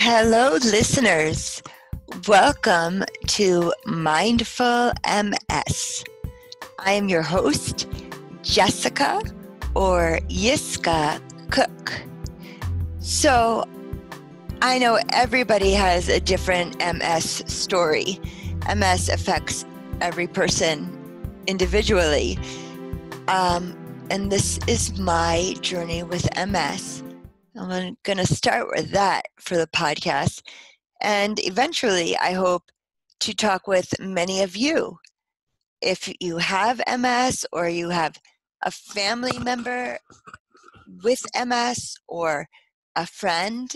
Hello, listeners. Welcome to Mindful MS. I am your host, Jessica or Yiskah Koock. So, I know everybody has a different MS story. MS affects every person individually. And this is my journey with MS. I'm going to start with that for the podcast. And eventually, I hope to talk with many of you. If you have MS or you have a family member with MS or a friend,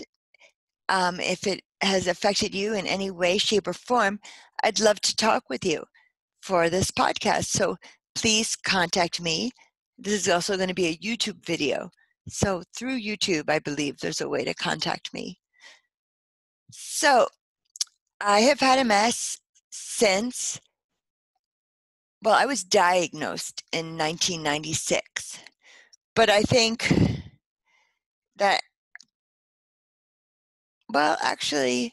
if it has affected you in any way, shape, or form, I'd love to talk with you for this podcast. So please contact me. This is also going to be a YouTube video. So through YouTube, I believe there's a way to contact me. So I have had MS since, well, I was diagnosed in 1996. But I think that, well, actually,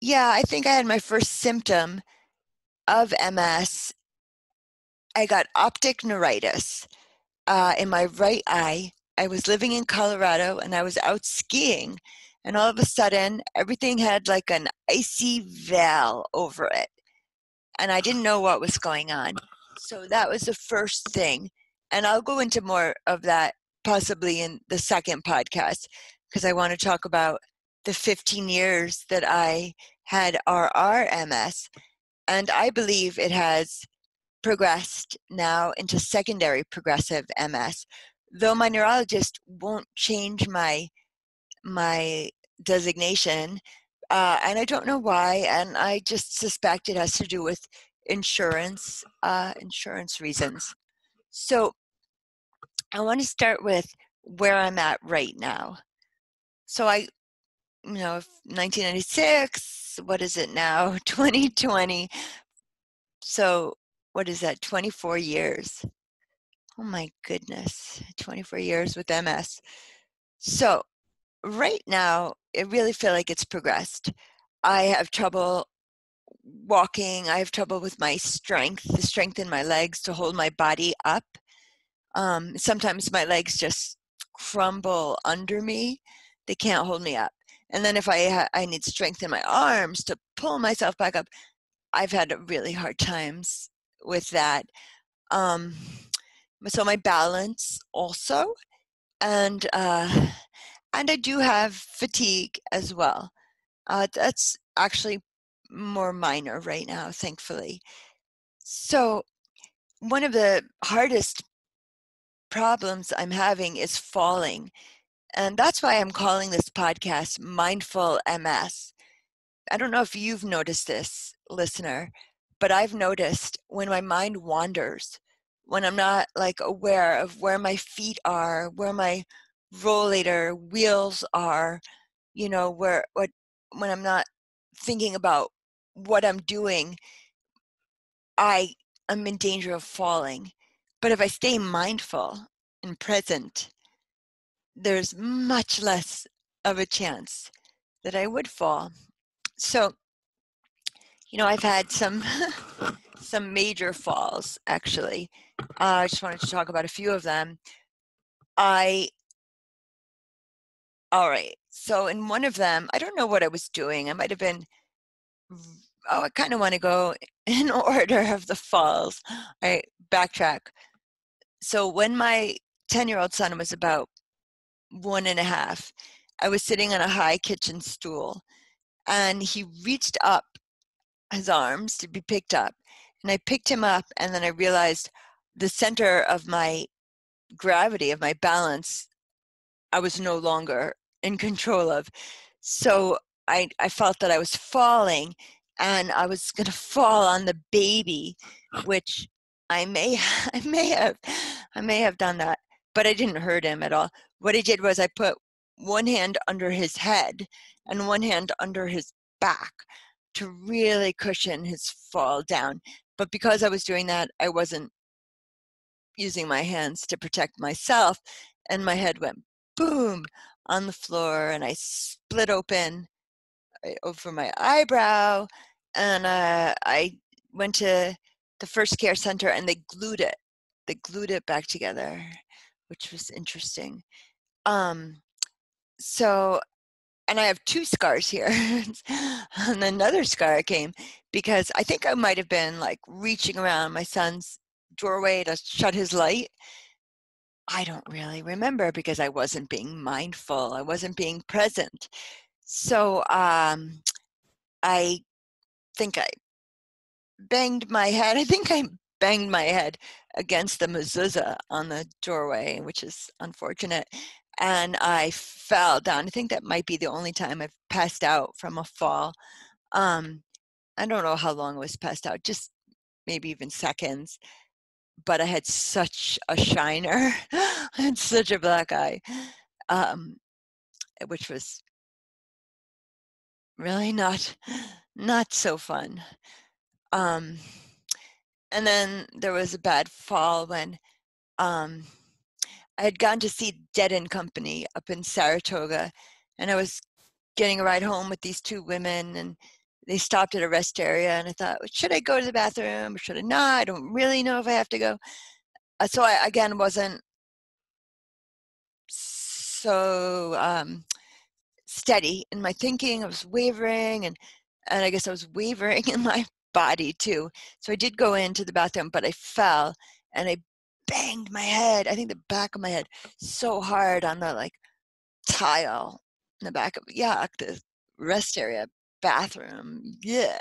yeah, I think I had my first symptom of MS. I got optic neuritis in my right eye. I was living in Colorado and I was out skiing, and all of a sudden everything had like an icy veil over it, and I didn't know what was going on. So that was the first thing, and I'll go into more of that possibly in the second podcast, because I want to talk about the 15 years that I had RRMS, and I believe it has progressed now into secondary progressive MS, though my neurologist won't change my designation, and I don't know why, and I just suspect it has to do with insurance reasons. So I want to start with where I'm at right now. So 1996, what is it now? 2020. So what is that? 24 years. Oh my goodness, 24 years with MS. So right now, I really feel like it's progressed. I have trouble walking. I have trouble with my strength, the strength in my legs to hold my body up. Sometimes my legs just crumble under me. They can't hold me up. And then if I need strength in my arms to pull myself back up, I've had really hard times with that. So my balance also, and I do have fatigue as well. That's actually more minor right now, thankfully. So one of the hardest problems I'm having is falling. And that's why I'm calling this podcast Mindful MS. I don't know if you've noticed this, listener, but I've noticed when my mind wanders, when I'm not like aware of where my feet are, where my rollator wheels are, when I'm not thinking about what I'm doing, I am in danger of falling. But if I stay mindful and present, there's much less of a chance that I would fall. So, I've had some some major falls, actually. I just wanted to talk about a few of them. All right. So in one of them, I don't know what I was doing. I might have been, I kind of want to go in order of the falls. I backtrack. So when my 10-year-old son was about 1.5, I was sitting on a high kitchen stool, and he reached up his arms to be picked up, and I picked him up, and then I realized the center of my gravity, of my balance, I was no longer in control of. So I felt that I was falling, and I was going to fall on the baby, which I may have done that, but I didn't hurt him at all. What I did was I put one hand under his head and one hand under his back to really cushion his fall down. But because I was doing that, I wasn't using my hands to protect myself, and my head went boom on the floor, and I split open over my eyebrow, and I went to the first care center, and they glued it back together, which was interesting. So, and I have 2 scars here. And another scar came because I think I might have been like reaching around my son's doorway to shut his light. I don't really remember because I wasn't being mindful. I wasn't being present. So I think I banged my head. I think I banged my head against the mezuzah on the doorway, which is unfortunate. And I fell down. I think that might be the only time I've passed out from a fall. I don't know how long I was passed out, just maybe even seconds. But I had such a shiner. I had such a black eye, which was really not so fun. And then there was a bad fall when I had gone to see Dead and Company up in Saratoga, and I was getting a ride home with these 2 women, and they stopped at a rest area, and I thought, should I go to the bathroom or should I not? I don't really know if I have to go. So I, again, wasn't so steady in my thinking. I was wavering, and I guess I was wavering in my body too. So I did go into the bathroom, but I fell and I banged my head, I think the back of my head, so hard on the like tile in the back of the rest area bathroom. Yeah.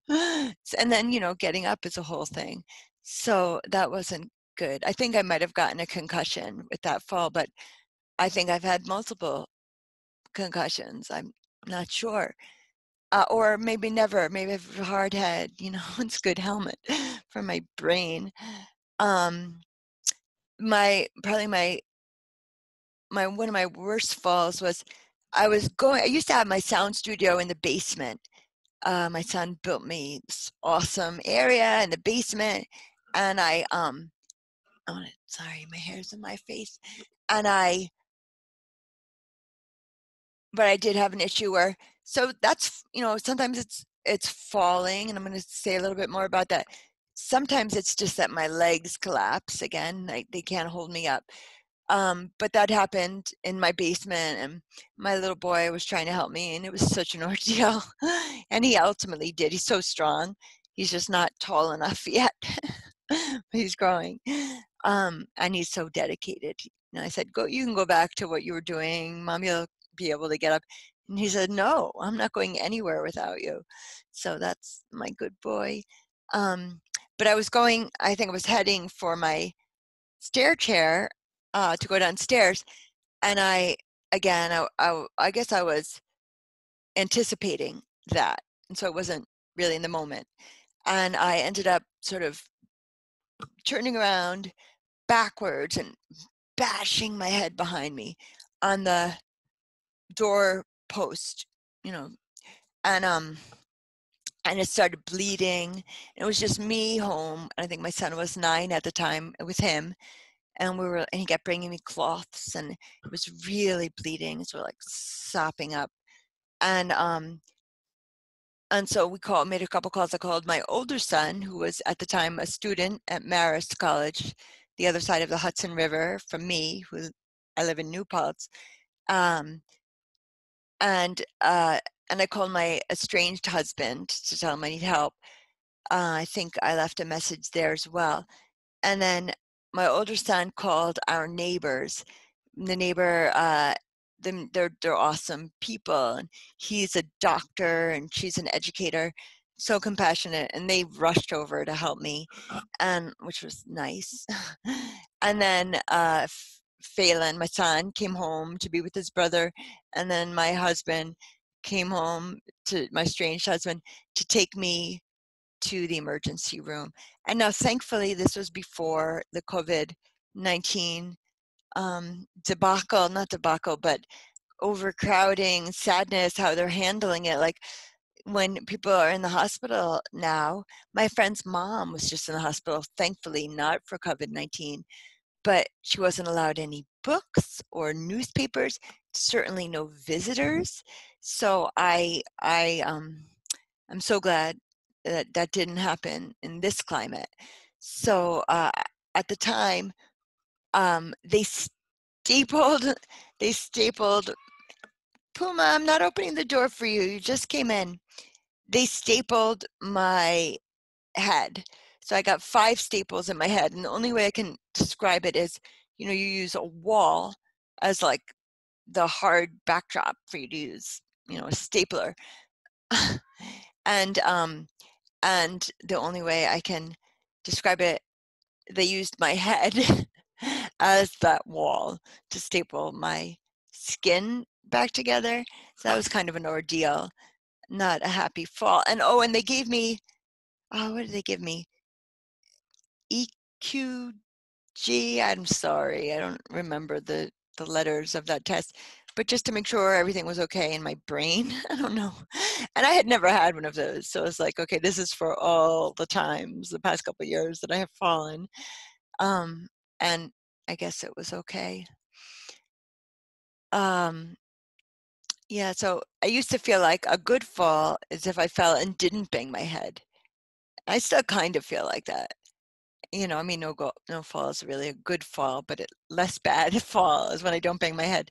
And then, getting up is a whole thing. So that wasn't good. I think I might have gotten a concussion with that fall, but I think I've had multiple concussions. I'm not sure. Or maybe never. Maybe I have a hard head. It's a good helmet for my brain. Probably my one of my worst falls was I used to have my sound studio in the basement. My son built me this awesome area in the basement, and sorry, my hair's in my face, but I did have an issue where, so that's, sometimes it's falling, and I'm going to say a little bit more about that. Sometimes it's just that my legs collapse again, they can't hold me up. But that happened in my basement, and my little boy was trying to help me, and it was such an ordeal. And he ultimately did. He's so strong. He's just not tall enough yet. He's growing. And he's so dedicated. I said, you can go back to what you were doing. Mommy will be able to get up. And he said, no, I'm not going anywhere without you. So that's my good boy. But I think I was heading for my stair chair to go downstairs, and I guess I was anticipating that, and so it wasn't really in the moment, and I ended up sort of turning around backwards and bashing my head behind me on the door post, and it started bleeding. It was just me home, and I think my son was 9 at the time with him. And he kept bringing me cloths, and it was really bleeding. So like sopping up. And so we made a couple calls. I called my older son, who was at the time a student at Marist College, the other side of the Hudson River from me, I live in New Paltz. And I called my estranged husband to tell him I need help. I think I left a message there as well. And then my older son called our neighbors. The neighbor, they're awesome people, and he's a doctor and she's an educator, so compassionate, and they rushed over to help me, and which was nice. And then Phelan, my son, came home to be with his brother, and then my husband came home, to my estranged husband, to take me to the emergency room. And now, thankfully, this was before the COVID-19 but overcrowding, sadness, how they're handling it. Like when people are in the hospital now, my friend's mom was just in the hospital, thankfully not for COVID-19, but she wasn't allowed any books or newspapers, certainly no visitors. So I'm so glad that that didn't happen in this climate. So at the time, they stapled, they stapled, Puma, I'm not opening the door for you. You just came in. They stapled my head. So I got 5 staples in my head. And the only way I can describe it is, you use a wall as like the hard backdrop for you to use, a stapler. and the only way I can describe it, they used my head as that wall to staple my skin back together. So that was kind of an ordeal, not a happy fall. And they gave me, what did they give me? EQG. I'm sorry, I don't remember the letters of that test, but just to make sure everything was okay in my brain. I don't know. And I had never had one of those. So it's like, okay, this is for all the times, the past couple of years that I have fallen. And I guess it was okay. Yeah, so I used to feel like a good fall is if I fell and didn't bang my head. I still kind of feel like that. No fall is really a good fall, but less bad fall is when I don't bang my head.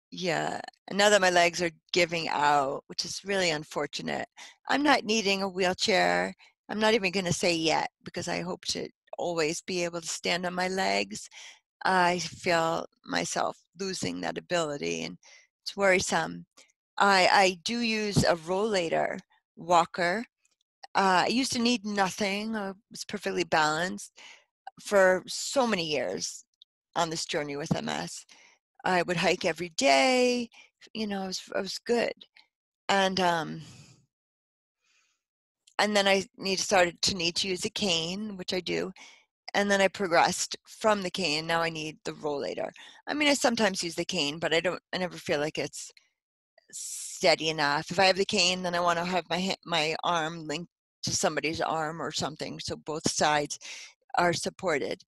Yeah, and now that my legs are giving out, which is really unfortunate, I'm not needing a wheelchair. I'm not even going to say yet because I hope to always be able to stand on my legs. I feel myself losing that ability, and it's worrisome. I do use a rollator walker. I used to need nothing. I was perfectly balanced for so many years on this journey with MS. I would hike every day. I was good. And then I started to need to use a cane, which I do. And then I progressed from the cane. Now I need the rollator. I mean, I sometimes use the cane, but I never feel like it's steady enough. If I have the cane, then I want to have my arm linked to somebody's arm or something, so both sides are supported.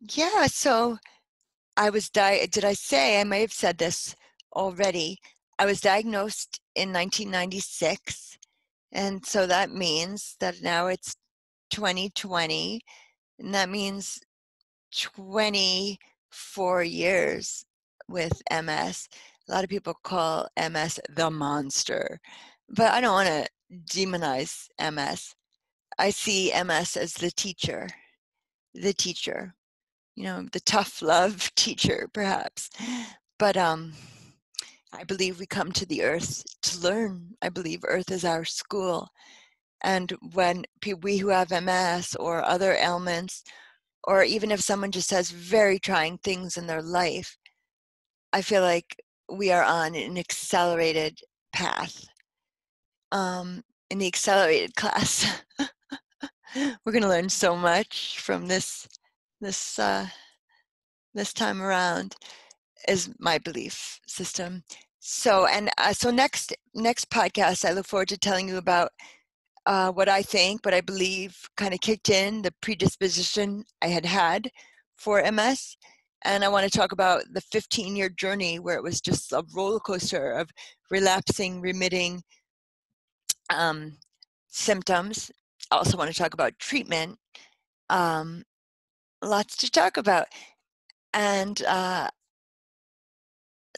Yeah, so did I say, I may have said this already, I was diagnosed in 1996, and so that means that now it's 2020, and that means 24 years with MS. A lot of people call MS the monster, but I don't want to demonize MS. I see MS as the teacher, the tough love teacher, perhaps. But I believe we come to the earth to learn. I believe earth is our school. And when we who have MS or other ailments, or even if someone just has very trying things in their life, I feel like we are on an accelerated path. In the accelerated class, we're going to learn so much from this time around, is my belief system. So next podcast, I look forward to telling you about what I think, what I believe kind of kicked in the predisposition I had for MS. And I want to talk about the 15-year journey where it was just a roller coaster of relapsing, remitting symptoms. I also want to talk about treatment. Lots to talk about. And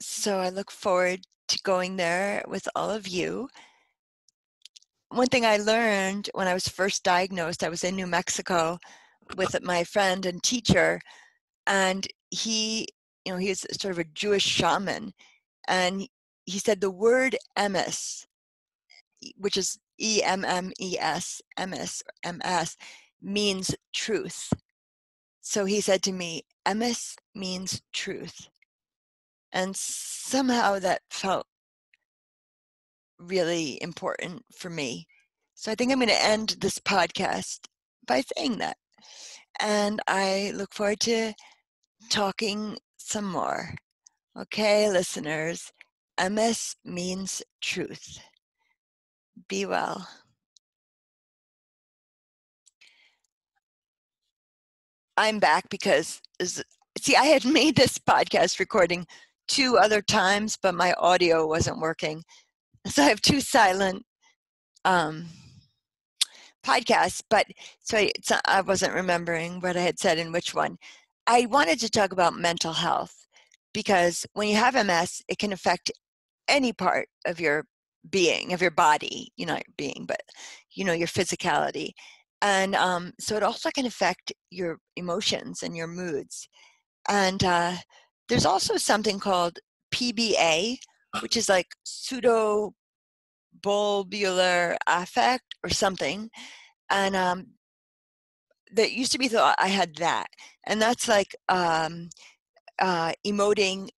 so I look forward to going there with all of you. One thing I learned when I was first diagnosed, I was in New Mexico with my friend and teacher, and he's sort of a Jewish shaman, and he said the word emes, which is EMMES, emes, MS, means truth. So he said to me, emes means truth. And somehow that felt really important for me. So I think I'm going to end this podcast by saying that. And I look forward to talking some more. Okay, listeners, MS means truth. Be well. I'm back because, see, I had made this podcast recording 2 other times, but my audio wasn't working. So I have 2 silent podcasts, but I wasn't remembering what I had said in which one. I wanted to talk about mental health because when you have MS, it can affect any part of your being, of your body, not your being, but, your physicality. And so it also can affect your emotions and your moods. And there's also something called PBA, which is like pseudo bulbular affect or something. And that used to be thought I had that. And that's like emoting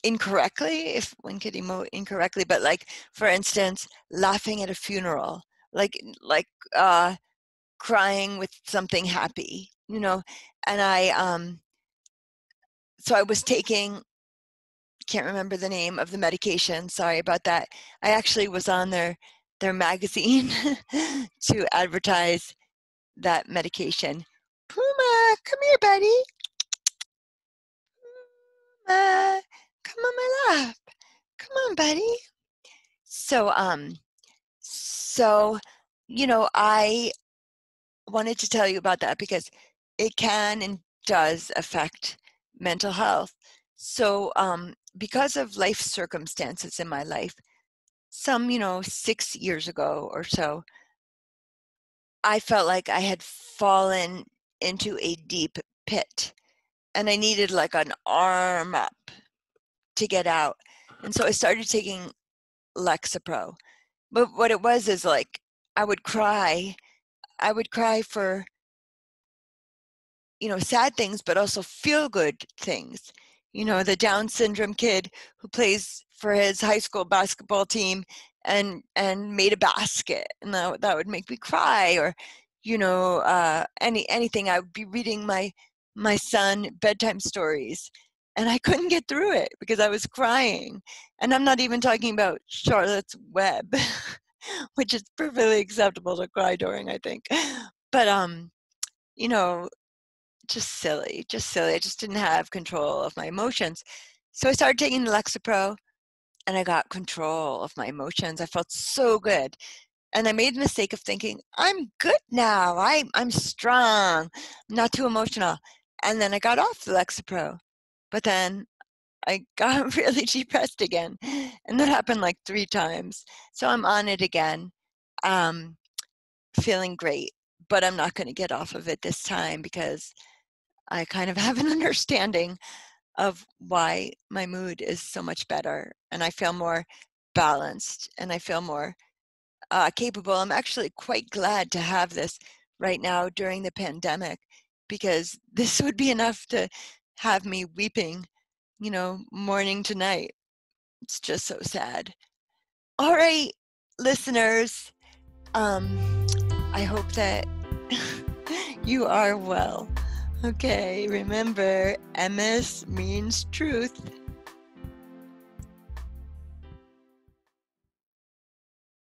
incorrectly, if one could emote incorrectly, but like, for instance, laughing at a funeral, like crying with something happy, and so I was taking, can't remember the name of the medication, sorry about that. I actually was on their magazine to advertise that medication. Puma, come here, buddy. Puma, come on my lap. Come on, buddy. So, I wanted to tell you about that because it can and does affect mental health. So, because of life circumstances in my life, some, 6 years ago or so, I felt like I had fallen into a deep pit and I needed like an arm up to get out. And so I started taking Lexapro. But what it was is like I would cry for, sad things, but also feel good things. The Down syndrome kid who plays for his high school basketball team and made a basket, and that would make me cry. Or, anything. I would be reading my son bedtime stories, and I couldn't get through it because I was crying. And I'm not even talking about Charlotte's Web, which is perfectly acceptable to cry during, I think. But just silly. I just didn't have control of my emotions. So I started taking the Lexapro and I got control of my emotions. I felt so good. And I made the mistake of thinking, I'm good now. I'm strong. I'm not too emotional. And then I got off the Lexapro. But then I got really depressed again. And that happened like 3 times. So I'm on it again, feeling great. But I'm not going to get off of it this time because I kind of have an understanding of why my mood is so much better, and I feel more balanced, and I feel more capable. I'm actually quite glad to have this right now during the pandemic, because this would be enough to have me weeping, morning to night. It's just so sad. All right, listeners, I hope that you are well. Okay, remember, MS means truth.